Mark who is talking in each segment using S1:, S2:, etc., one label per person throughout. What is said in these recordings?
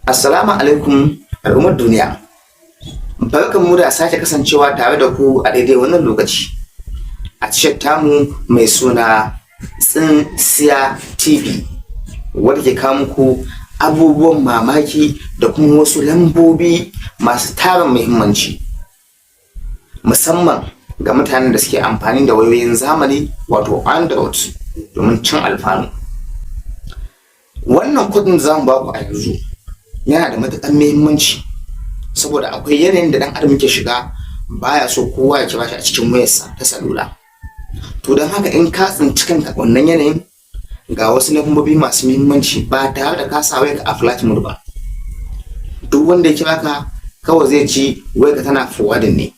S1: Assalamu alaikum al'ummar duniya. Barkanmu da sake kasancewa tare da ku a daidai wannan lokaci. A tashar tamu mai suna Tsintsiya TV, wadda ke kawo muku abubuwan mamaki da kuma wasu lambobi masu tarin muhimmanci. Musamman ga mutanen da suke amfani da wayoyin zamani wato Android domin cin alfanu. Wannan kudin za mu ba ku a yanzu yana da matuƙar muhimmanci saboda akwai yanayin da ɗan adam yake shiga baya so kowa ya kira shi a cikin wayarsa ta salula. To don haka in ka tsinci kanka wannan yanayin, ga wasu lambobi masu muhimmanci ba tare da ka sa wayarka a flight mode ba. Duk wanda ya kira ka kawai zai ci wayarka tana forwarding ne.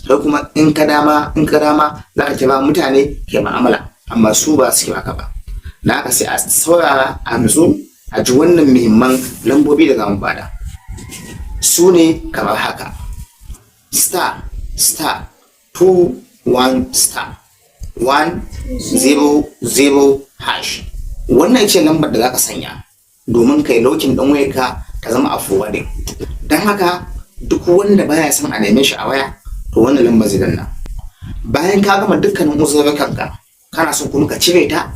S1: Sai kuma in ka dama za ka kira mutane ke ma'amala amma su ba su kira ka ba. Na haka sai a saurara a nutsu a ji wannan muhimman lambobi da zamu bada. Su ne kamar haka: star star 21 star 100 hash. Wannan ce lambar da za ka sanya domin kai lokin ɗan wayarka ta zama a forwarding. Don haka duk wanda baya son a neme shi a waya, to wannan lambar zai danna. Bayan ka gama dukkanin uzurrukanka, kana son kuma ka cire ta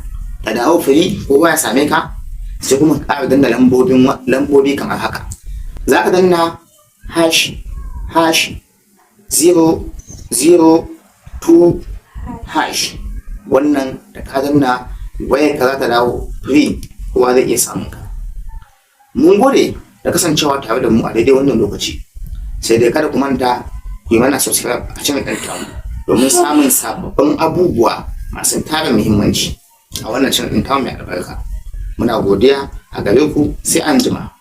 S1: ta dawo free ko ya same ka, sai kuma ka ƙara danna lambobi kamar haka. Za ka danna hash 002 hash. Wannan da ka danna wayar ka za ta dawo free, kowa zai iya samun ka. Mun gode da kasancewa tare da mu a daidai wannan lokaci. Sai dai kada ku manta ku yi mana subscribe a channel ɗin tamu domin samun sababbin abubuwa masu tarin muhimmanci a wannan channel ɗin tamu mai albarka. Muna godiya a gare ku, sai anjima.